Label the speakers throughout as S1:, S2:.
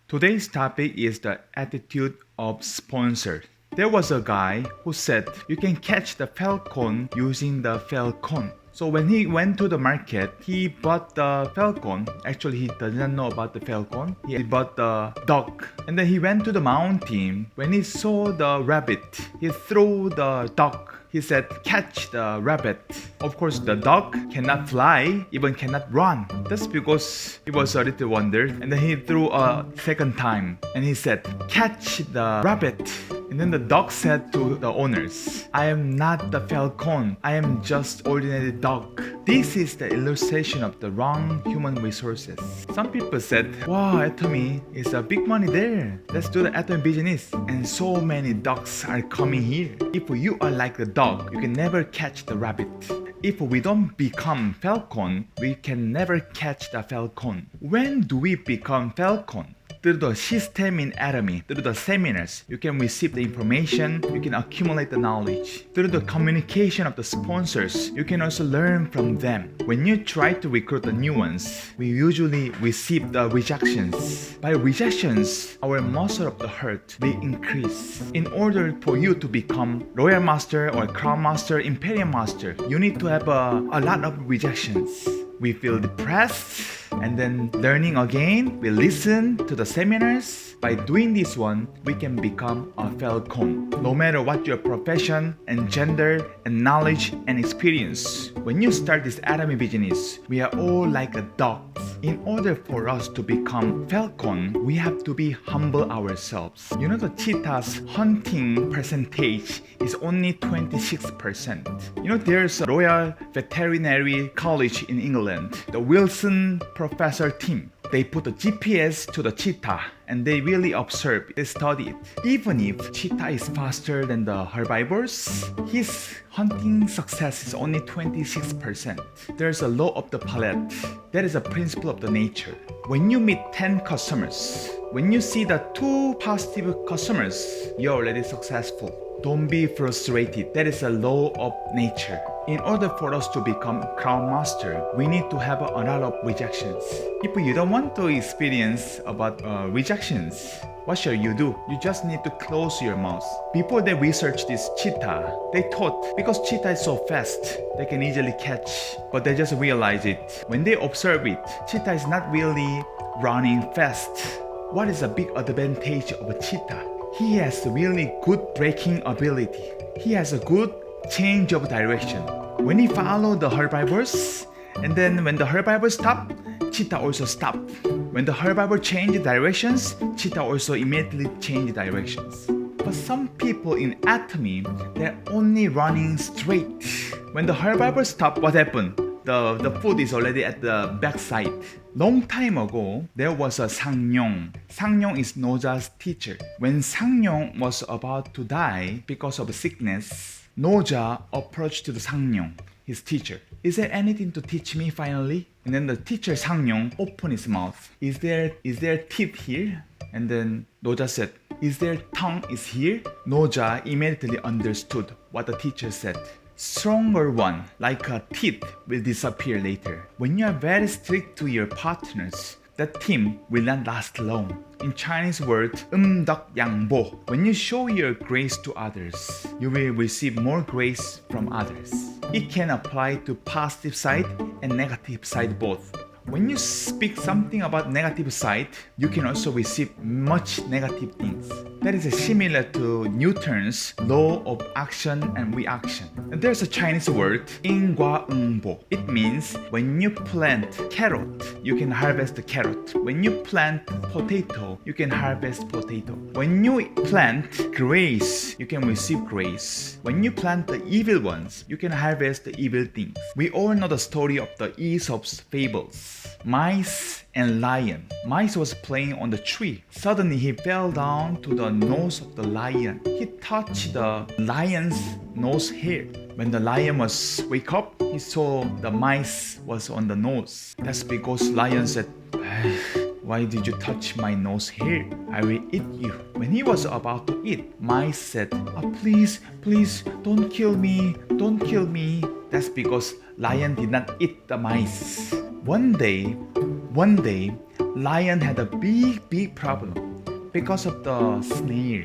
S1: Today's topic is the attitude of sponsor. There was a guy who said you can catch the falcon using the falcon. So when he went to the market, he bought the falcon. Actually, he doesn't know about the falcon. He bought the duck. And then he went to the mountain. When he saw the rabbit, he threw the duck. He said, catch the rabbit. Of course, the duck cannot fly, even cannot run. That's because he was a little wonder. And then he threw a second time. And he said, catch the rabbit. And then the dog said to the owners, I am not the falcon. I am just ordinary dog. This is the illustration of the wrong human resources. Some people said, wow, Atomy is a big money there. Let's do the Atomy business. And so many dogs are coming here. If you are like the dog, you can never catch the rabbit. If we don't become falcon, we can never catch the falcon. When do we become falcon? Through the system in Atomy, through the seminars, you can receive the information, you can accumulate the knowledge. Through the communication of the sponsors, you can also learn from them. When you try to recruit the new ones, we usually receive the rejections. By rejections, our muscle of the heart will increase. In order for you to become Royal Master or Crown Master, Imperial Master, you need to have a lot of rejections. We feel depressed, and then learning again, we listen to the seminars. By doing this one, we can become a falcon. No matter what your profession and gender and knowledge and experience, when you start this Atomy business, we are all like a dog. In order for us to become falcon, we have to be humble ourselves. You know the cheetah's hunting percentage is only 26%. You know there's a Royal Veterinary College in England, the Wilson Professor team. They put a GPS to the cheetah and they really observe, they study it. Even if cheetah is faster than the herbivores, his hunting success is only 26%. There's a law of the palette. That is a principle of the nature. When you meet 10 customers, when you see the 2 positive customers, you're already successful. Don't be frustrated. That is a law of nature. In order for us to become Crown Master, we need to have a lot of rejections. If you don't want to experience about rejections, what shall you do? You just need to close your mouth. Before they researched this cheetah, they thought because cheetah is so fast, they can easily catch. But they just realized it. When they observe it, cheetah is not really running fast. What is a big advantage of a cheetah? He has really good braking ability. He has a good change of direction. When he follow the herbivores, and then when the herbivores stop, cheetah also stop. When the herbivore change directions, cheetah also immediately change directions. But some people in Atomy, they're only running straight. When the herbivores stop, what happened? The food is already at the backside. Long time ago, there was a Sangnyeong. Sangnyeong is Noja's teacher. When Sangnyeong was about to die because of sickness, Noja approached to the Sangnyeong, his teacher. Is there anything to teach me finally? And then the teacher Sangnyeong opened his mouth. Is there teeth here? And then Noja said, is there tongue is here? Noja immediately understood what the teacher said. Stronger one, like a teeth, will disappear later. When you are very strict to your partners, that team will not last long. In Chinese word, 양보. When you show your grace to others, you will receive more grace from others. It can apply to positive side and negative side both. When you speak something about negative side, you can also receive much negative things. That is similar to Newton's law of action and reaction. And there's a Chinese word, 인과응보. It means when you plant carrot, you can harvest the carrot. When you plant potato, you can harvest potato. When you plant grace, you can receive grace. When you plant the evil ones, you can harvest the evil things. We all know the story of the Aesop's fables. Mice and lion. Mice was playing on the tree. Suddenly he fell down to the nose of the lion. He touched the lion's nose hair. When the lion was wake up, he saw the mice was on the nose. That's because lion said, why did you touch my nose hair? I will eat you. When he was about to eat, mice said, please, don't kill me, don't kill me. That's because lion did not eat the mice. One day, Lion had a big problem because of the snail.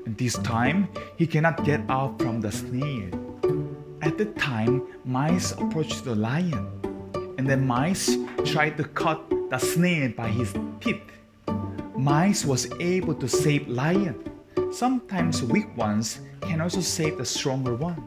S1: And this time, he cannot get out from the snail. At the time, mice approached the lion, and then mice tried to cut the snail by his teeth. Mice was able to save lion. Sometimes weak ones can also save the stronger one.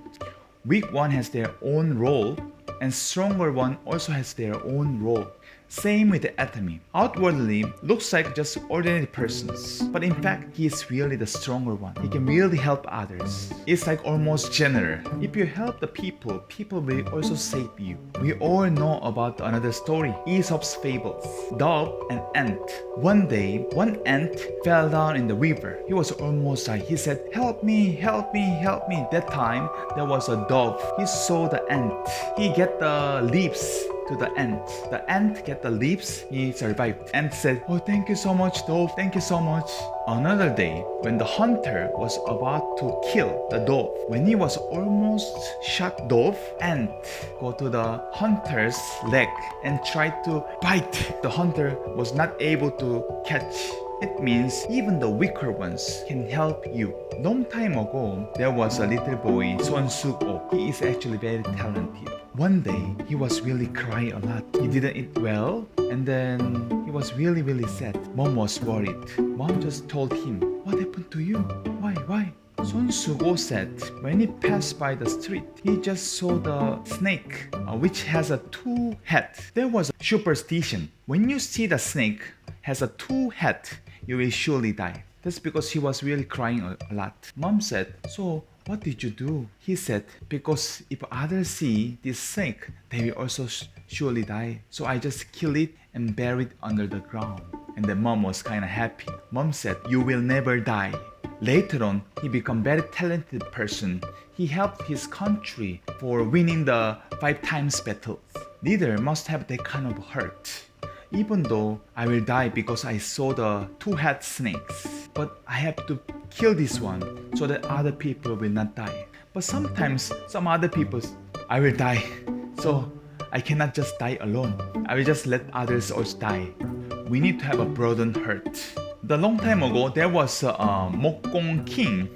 S1: Weak one has their own role, and stronger one also has their own role. Same with the Atomy. Outwardly, looks like just ordinary persons, but in fact, he is really the stronger one. He can really help others. It's like almost general. If you help the people, people will also save you. We all know about another story, Aesop's fables, dove and ant. One day, one ant fell down in the river. He was almost died. He said, "Help me, help me, help me." That time, there was a dove. He saw the ant. He get the leaves to the ant. The ant get the leaves, he survived. Ant said, "Oh, thank you so much, dove, thank you so much." Another day, when the hunter was about to kill the dove, when he was almost shot dove, ant go to the hunter's leg and tried to bite. The hunter was not able to catch. It means even the weaker ones can help you. Long time ago, there was a little boy, Son Suk-oh. He is actually very talented. One day, he was really crying a lot. He didn't eat well, and then he was really sad. Mom was worried. Mom just told him, "What happened to you? Why? Son Suk-oh said when he passed by the street, he just saw the snake, which has a two head. There was a superstition. When you see the snake has a two head, you will surely die. That's because he was really crying a lot. Mom said, "So what did you do?" He said, "Because if others see this snake, they will also surely die. So I just kill it and bury it under the ground." And then mom was kind of happy. Mom said, "You will never die." Later on, he became a very talented person. He helped his country for winning the 5 times battles. Leader must have that kind of heart. Even though I will die because I saw the two-headed snakes, but I have to kill this one so that other people will not die. But sometimes some other people, I will die, so I cannot just die alone. I will just let others also die. We need to have a broadened heart. The long time ago, there was a Mokgong king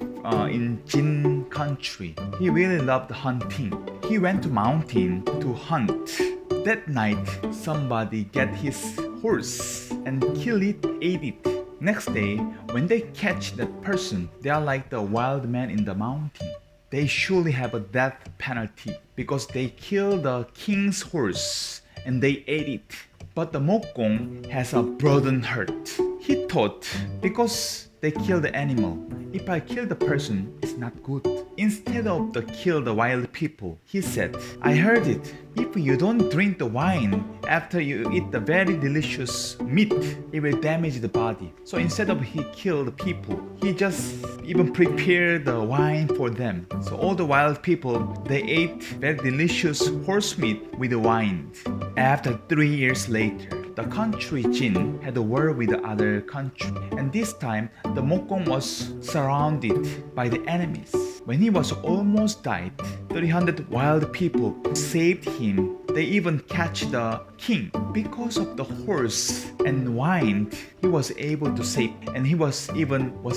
S1: in Jin country. He really loved hunting. He went to mountain to hunt. That night, somebody get his horse and kill it, ate it. Next day, when they catch that person, they are like the wild man in the mountain. They surely have a death penalty because they killed the king's horse and they ate it. But the Mokgong has a broadened heart. He thought, because they killed the animal, if I kill the person, it's not good. Instead of to kill the wild people, he said, "I heard it. If you don't drink the wine after you eat the very delicious meat, it will damage the body." So instead of he kill the people, he just even prepared the wine for them. So all the wild people, they ate very delicious horse meat with the wine. After 3 years later, the country Jin had a war with the other country, and this time the Mokgong was surrounded by the enemies. When he was almost died, 300 wild people saved him. They even catch the king. Because of the horse and wine, he was able to save, and he was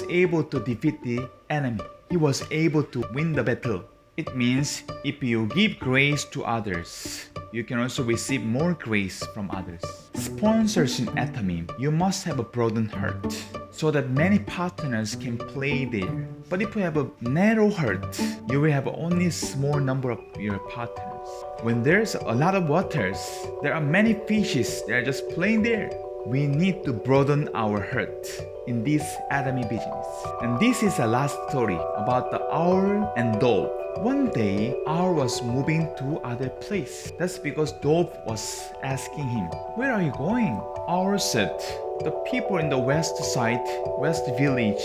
S1: able to defeat the enemy. He was able to win the battle. It means if you give grace to others, you can also receive more grace from others. Sponsors in Atomy, you must have a broadened heart so that many partners can play there. But if you have a narrow heart, you will have only a small number of your partners. When there's a lot of waters, there are many fishes that are just playing there. We need to broaden our heart in this Atomy business. And this is the last story about the owl and dove. One day, owl was moving to other place. That's because dove was asking him, "Where are you going?" Owl said, "The people in the west side, west village,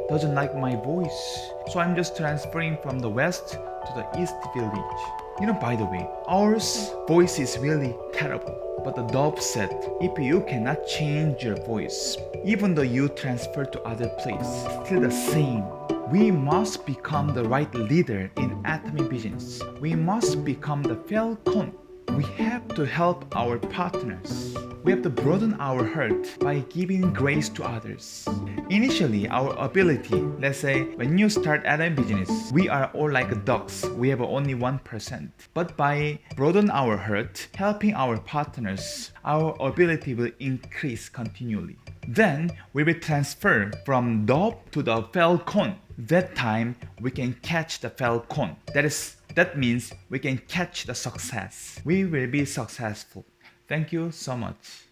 S1: doesn't like my voice. So I'm just transferring from the west to the east village." By the way, owl's voice is really terrible. But the dove said, "If you cannot change your voice, even though you transfer to other place, still the same. We must become the right leader in Atomy business. We must become the falcon we have to help our partners. We have to broaden our heart by giving grace to others. Initially, our ability, let's say when you start Atomy business, we are all like ducks. We have only 1%. But by broaden our heart, helping our partners, our ability will increase continually. Then we will transfer from dove to the falcon. That time we can catch the falcon. That means we can catch the success. We will be successful. Thank you so much.